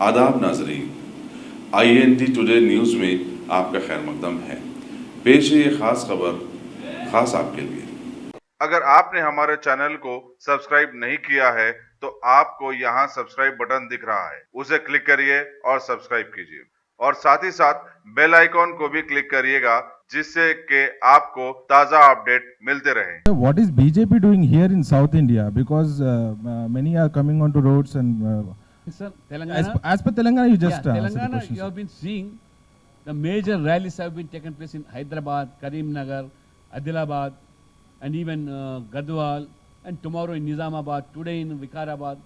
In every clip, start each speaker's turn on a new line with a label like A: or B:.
A: आदाब नाजरीन, INT today news में आपका खैर मकदम है। पेश है ये खास खबर खास आपके लिए। अगर आपने हमारे चैनल को सब्सक्राइब नहीं किया है तो आपको यहाँ सब्सक्राइब बटन दिख रहा है, उसे क्लिक करिए और सब्सक्राइब कीजिए और साथ ही साथ बेल आइकॉन को भी क्लिक करिएगा जिससे कि आपको ताज़ा अपडेट मिलते रहे।
B: What is BJP doing here in South India? Because many are coming onto roads and
C: Sir, Telangana.
B: as per Telangana, you just
C: yeah,
B: answered the
C: Telangana,
B: question.
C: you have been seeing the major rallies have been taken place in Hyderabad, Karimnagar, Adilabad, and even Gadwal, and tomorrow in Nizamabad, today in Vikarabad.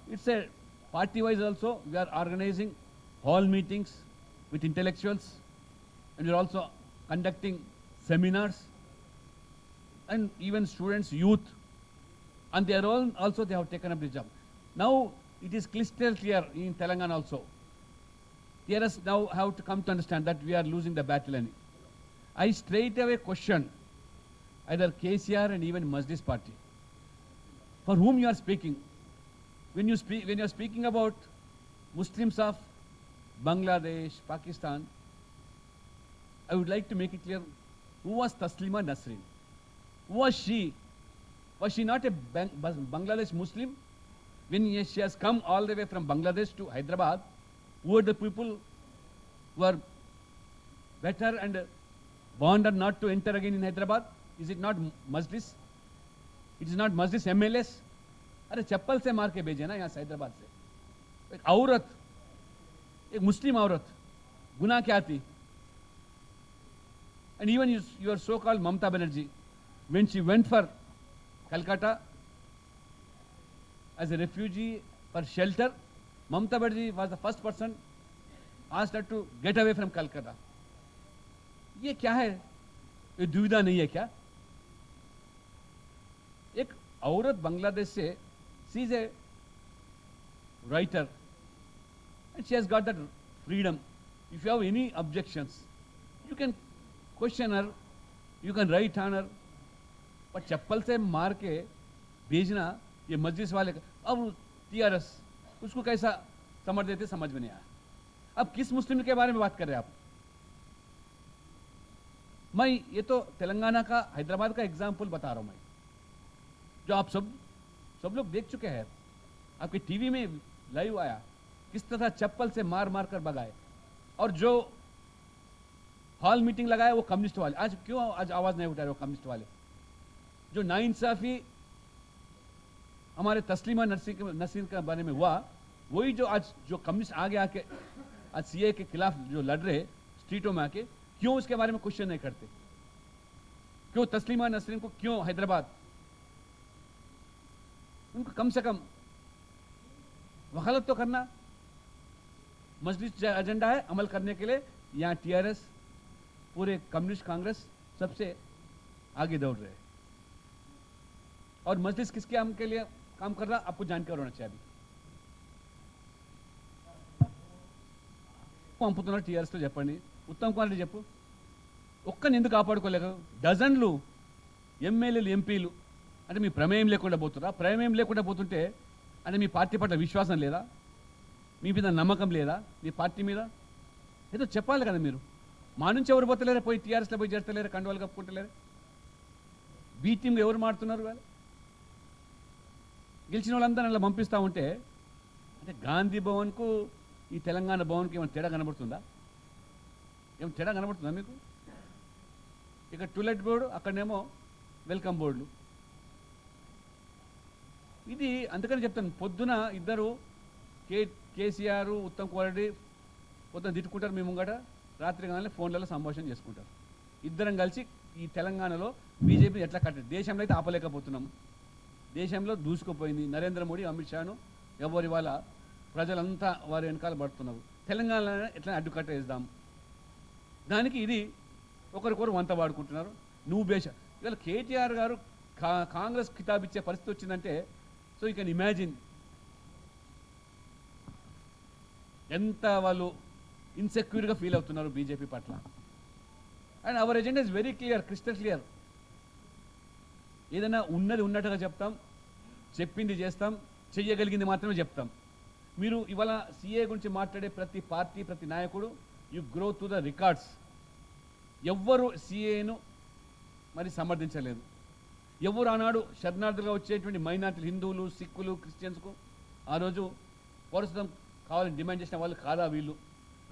C: It's a party-wise also. We are organizing hall meetings with intellectuals, and we are also conducting seminars, and even students, youth, and they are all also they have taken up the job. Now it is crystal clear in Telangana also. TRS now have to come to understand that we are losing the battle. And I straight away question either KCR and even Majlis party. For whom you are speaking? When you are speaking about Muslims of Bangladesh, Pakistan, I would like to make it clear who was Taslima Nasrin? Who was she? Was she not a Bangladesh Muslim? When she has come all the way from Bangladesh to Hyderabad, who are the people who are better and bond not to enter again in Hyderabad? Is it not Majlis? It is not Majlis MLAs? अरे चप्पल से मार के भेजे ना यहाँ से हैदराबाद से। एक औरत, एक मुस्लिम औरत, गुनाह क्या थी? And even your so-called Mamata Banerjee, when she went for Calcutta as a refugee for shelter, Mamata Banerjee was the first person asked her to get away from Calcutta. ये क्या है? ये दुविधा नहीं है क्या? एक औरत बांग्लादेश से, she is a writer and she has got that freedom. If you have any objections, you can question her, you can write on her. पर चप्पल से मार के भेजना ये मजलिस वाले का, अब TRS उसको कैसा समझ देते समझ में नहीं आया। अब किस मुस्लिम के बारे में बात कर रहे हैं आप? मैं ये तो तेलंगाना का हैदराबाद का एग्जाम्पल बता रहा हूं, मैं जो आप सब लोग देख चुके हैं, आपके टीवी में लाइव आया किस तरह चप्पल से मार मार कर भगाए। और जो हॉल मीटिंग लगाए वो कम्युनिस्ट वाले, आज क्यों आज आवाज नहीं उठा रहे वो कम्युनिस्ट वाले? जो नाइंसाफी हमारे तस्लीमा नसीर के बारे में हुआ, वही जो आज जो कम्युनिस्ट आगे आके आज सीए के खिलाफ जो लड़ रहे स्ट्रीटों में आके, क्यों उसके बारे में क्वेश्चन नहीं करते? क्यों तस्लीमा नसरीन को क्यों हैदराबाद? उनको कम से कम वकालत तो करना, मजलिस एजेंडा है अमल करने के लिए। यहाँ TRS पूरे कम्युनिस्ट कांग्रेस सबसे आगे दौड़ रहे हैं और मजलिस किसके काम के लिए काम कर रहा आपको जानकारी होना चाहिए। పంపుతున్నారు TRS లో చెప్పండి, ఉత్తమ్ కుమార్ రెడ్డి చెప్పు, ఒక్కని ఎందుకు కాపాడుకోలేక డజన్లు ఎమ్మెల్యేలు ఎంపీలు అంటే మీ ప్రమేయం లేకుండా పోతురా? ప్రమేయం లేకుండా పోతుంటే అంటే మీ పార్టీ పట్ల విశ్వాసం లేదా? మీ మీద నమ్మకం లేదా? మీ పార్టీ మీద ఏదో చెప్పాలి కదా మీరు. మా నుంచి ఎవరు పోతలేరా? పోయి TRSలో పోయి చేస్తలేరు, కండువాలు కప్పుకుంటలేరు. బీ టీంగా ఎవరు మాడుతున్నారు? వాళ్ళు గెలిచిన వాళ్ళందరూ అలా పంపిస్తూ ఉంటే అంటే గాంధీ భవన్కు ఈ తెలంగాణ భవన్కి ఏమైనా తేడా కనబడుతుందా? ఏమైనా తేడా కనబడుతుందా మీకు? ఇక్కడ టూలెట్ బోర్డు, అక్కడనేమో వెల్కమ్ బోర్డులు. ఇది అందుకని చెప్తాను, పొద్దున ఇద్దరు కేసీఆర్ ఉత్తమ్ కుమార్ రెడ్డి పొద్దున తిట్టుకుంటారు మీ ముంగట, రాత్రి కానీ ఫోన్లలో సంభాషణ చేసుకుంటారు. ఇద్దరం కలిసి ఈ తెలంగాణలో బీజేపీ ఎట్లా కట్టారు? దేశంలో అయితే ఆపలేకపోతున్నాము, దేశంలో దూసుకుపోయింది. నరేంద్ర మోడీ, అమిత్ షాను ఎవరి వాళ్ళ ప్రజలంతా వారి వెనకాల పడుతున్నారు. తెలంగాణలో ఎట్లా అడ్డుకట్ట వేద్దాం, దానికి ఇది ఒకరికొకరు వంత వాడుకుంటున్నారు. నువ్వు బేష ఇవాళ కేటీఆర్ గారు కాంగ్రెస్ కితాబ్ ఇచ్చే పరిస్థితి వచ్చిందంటే, సో యూ కెన్ ఇమాజిన్ ఎంత వాళ్ళు ఇన్సెక్యూర్గా ఫీల్ అవుతున్నారు బీజేపీ పట్ల. And hour agenda is very clear, crystal clear. ఏదైనా ఉన్నది ఉన్నట్టుగా చెప్తాం, చెప్పింది చేస్తాం, చెయ్యగలిగింది మాత్రమే చెప్తాం. మీరు ఇవాళ సిఏ గురించి మాట్లాడే ప్రతి పార్టీ ప్రతి నాయకుడు you grow to the records. ఎవ్వరు సిఏను మరి సమర్థించలేదు. ఎవరు ఆనాడు శరణార్థులుగా వచ్చేటువంటి మైనార్టీలు హిందువులు సిక్కులు క్రిస్టియన్స్కు ఆ రోజు పౌరసత్వం కావాలని డిమాండ్ చేసిన వాళ్ళు కాదా వీళ్ళు?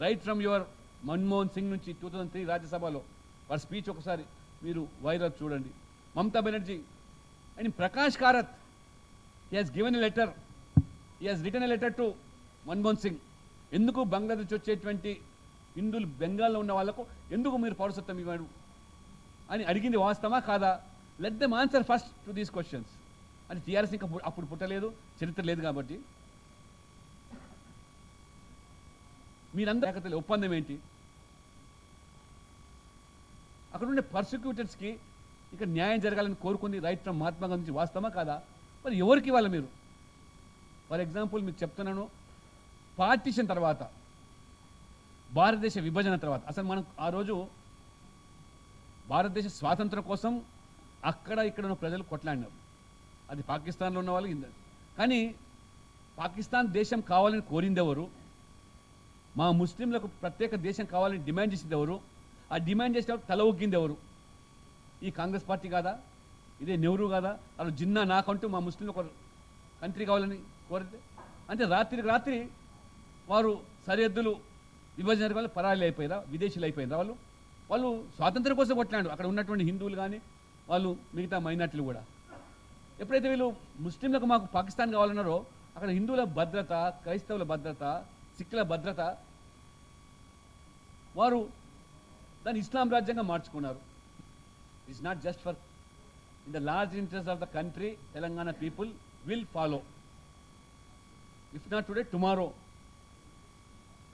C: Right from your Manmohan Singh నుంచి 2003 రాజ్యసభలో వారి స్పీచ్ ఒకసారి మీరు వైరల్ చూడండి. Mamata Banerjee and Prakash Karat he has given a letter, he has written a letter to Manmohan Singh. ఎందుకు బంగ్లాదేశ్ వచ్చేటువంటి హిందువులు బెంగాల్లో ఉన్న వాళ్ళకు ఎందుకు మీరు పౌరసత్వం ఇవ్వరు అని అడిగింది వాస్తవా కాదా? Let them answer first to these questions. అని టీఆర్ఎస్ ఇంకా అప్పుడు పుట్టలేదు, చరిత్ర లేదు కాబట్టి. మీరందరూ ఒప్పందం ఏంటి? అక్కడ ఉండే పర్సిక్యూటర్స్కి ఇక్కడ న్యాయం జరగాలని కోరుకుంది రైట్ ఫ్రమ్ మహాత్మా గాంధీ నుంచి వాస్తవమా కాదా? మరి ఎవరికి ఇవ్వాలి మీరు? ఫర్ ఎగ్జాంపుల్ మీకు చెప్తున్నాను, పార్టీషన్ తర్వాత భారతదేశ విభజన తర్వాత అసలు మనం ఆ రోజు భారతదేశ స్వాతంత్రం కోసం అక్కడ ఇక్కడ ఉన్న ప్రజలు కొట్లాడినారు. అది పాకిస్తాన్లో ఉన్న వాళ్ళు. కానీ పాకిస్తాన్ దేశం కావాలని కోరింది ఎవరు? మా ముస్లింలకు ప్రత్యేక దేశం కావాలని డిమాండ్ చేసింది ఎవరు? ఆ డిమాండ్ చేసినప్పుడు తల ఒగ్గింది ఎవరు? ఈ కాంగ్రెస్ పార్టీ కాదా? ఇదే నెహ్రూ కాదా? అలా జిన్నా నాకంటూ మా ముస్లింలు ఒక కంట్రీ కావాలని కోరితే అంటే రాత్రికి రాత్రి వారు సరిహద్దులు విభజన వల్ల పరాయిలు అయిపోయారా, విదేశీయులు అయిపోయినారా? వాళ్ళు స్వాతంత్రం కోసం కొట్లాడు. అక్కడ ఉన్నటువంటి హిందువులు కానీ వాళ్ళు మిగతా మైనార్టీలు కూడా. ఎప్పుడైతే వీళ్ళు ముస్లింలకు మాకు పాకిస్తాన్ కావాలన్నారో అక్కడ హిందువుల భద్రత, క్రైస్తవుల భద్రత, సిక్కుల భద్రత వారు దాన్ని ఇస్లాం రాజ్యంగా మార్చుకున్నారు. It's not just for in the large interest of the country. Telangana people will follow. If not today, tomorrow.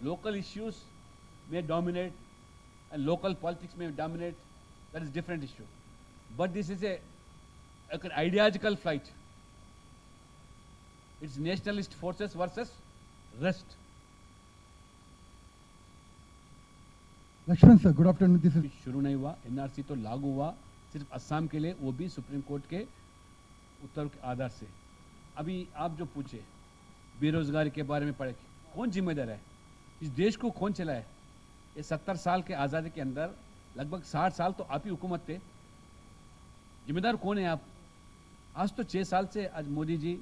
C: Local issues may dominate and local politics may dominate. That is different issue. But this is an ideological fight. It's nationalist forces versus rest.
D: Lakshman sir, good afternoon. This is
C: शुरू नहीं हुआ, NRC तो लागू हुआ सिर्फ असम के लिए, वो भी सुप्रीम कोर्ट के उत्तर के आधार से. अभी आप जो पूछे बेरोजगारी के बारे में पढ़े, कौन जिम्मेदार है? इस देश को कौन चलाए? ये 70 साल के आज़ादी के अंदर लगभग 60 साल तो आप ही हुकूमत थे. जिम्मेदार कौन है आप? आज तो 6 साल से आज मोदी जी,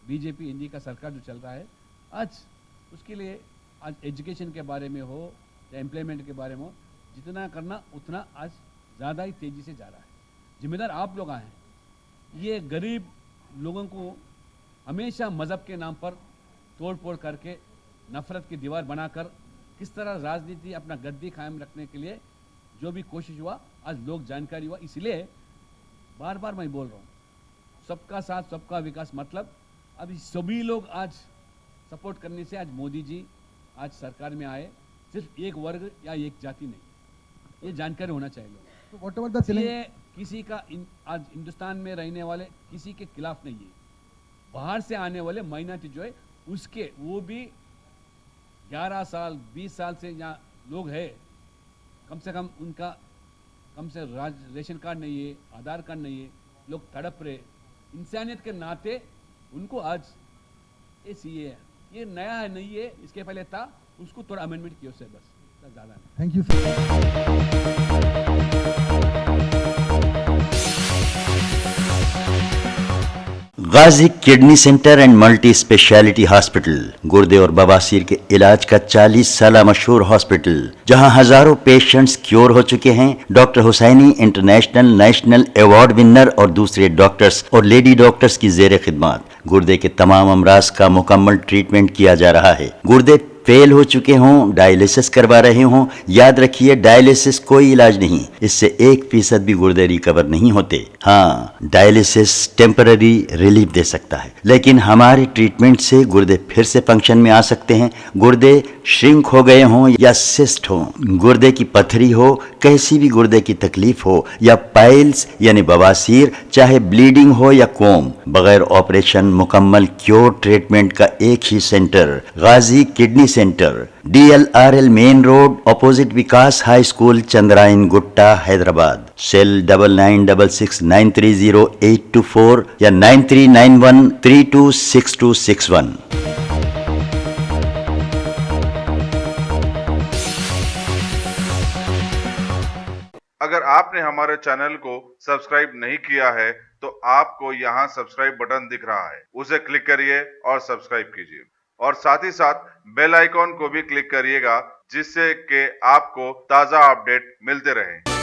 C: बीजेपी, एनडीए का सरकार जो चल रहा है, आज उसके लिए आज एजुकेशन के बारे में हो या एम्प्लॉयमेंट के बारे में हो, जितना करना उतना आज ज़्यादा ही तेज़ी से जा रहा है. जिम्मेदार आप लोग हैं. ये गरीब लोगों को हमेशा मज़हब के नाम पर तोड़ फोड़ करके नफरत की दीवार बनाकर किस तरह राजनीति अपना गद्दी कायम रखने के लिए जो भी कोशिश हुआ आज लोग जानकारी हुआ. इसलिए बार बार मैं बोल रहा हूँ, सबका साथ सबका विकास. मतलब अभी सभी लोग आज सपोर्ट करने से आज मोदी जी आज सरकार में आए. सिर्फ एक वर्ग या एक जाति नहीं, ये जानकारी होना चाहिए लोग.
D: व्हाट एवर द
C: ये किसी का आज हिंदुस्तान में रहने वाले किसी के खिलाफ नहीं है. बाहर से आने वाले माइनॉरिटी जो है उसके, वो भी 11 साल 20 साल से यहाँ लोग हैं, कम से कम उनका कम से रेशन कार्ड नहीं है, आधार कार्ड नहीं है, लोग तड़प रहे. इंसानियत के नाते उनको आज ये सीए है. ये नया है नहीं है, इसके पहले था, उसको थोड़ा अमेंडमेंट किया उससे बस, ज़्यादा नहीं.
D: Thank you sir.
E: Ghazi kidney centre and multi speciality hospital गुर्दे और बवासीर के इलाज का 40 साल मशहूर हॉस्पिटल, जहां हजारों पेशेंट्स क्योर हो चुके हैं. Doctor Hussaini international national award winner और दूसरे डॉक्टर्स और लेडी डॉक्टर्स की जेर खिदमत गुर्दे के तमाम अमराज का मुकम्मल ट्रीटमेंट किया जा रहा है. गुर्दे फेल हो चुके हों, डायलिसिस करवा रहे हों, याद रखिए डायलिसिस कोई इलाज नहीं, इससे 1% भी गुर्दे रिकवर नहीं होते. हाँ, डायलिसिस टेम्पररी रिलीफ दे सकता है, लेकिन हमारे ट्रीटमेंट से गुर्दे फिर से फंक्शन में आ सकते हैं. गुर्दे श्रिंक हो गए हों या सिस्ट हो, गुर्दे की पथरी हो, कैसी भी गुर्दे की तकलीफ हो या पाइल्स यानी बवासीर, चाहे ब्लीडिंग हो या कोम, बगैर ऑपरेशन मुकम्मल क्योर ट्रीटमेंट का एक ही centre, Ghazi kidney centre, DLRL main road opposite Vikas high school, Chandrayangutta, Hyderabad. Cell 9966930824 या 9391326261.
A: आपने हमारे चैनल को सब्सक्राइब नहीं किया है तो आपको यहाँ सब्सक्राइब बटन दिख रहा है, उसे क्लिक करिए और सब्सक्राइब कीजिए और साथ ही साथ बेल आइकॉन को भी क्लिक करिएगा जिससे कि आपको ताज़ा अपडेट मिलते रहे।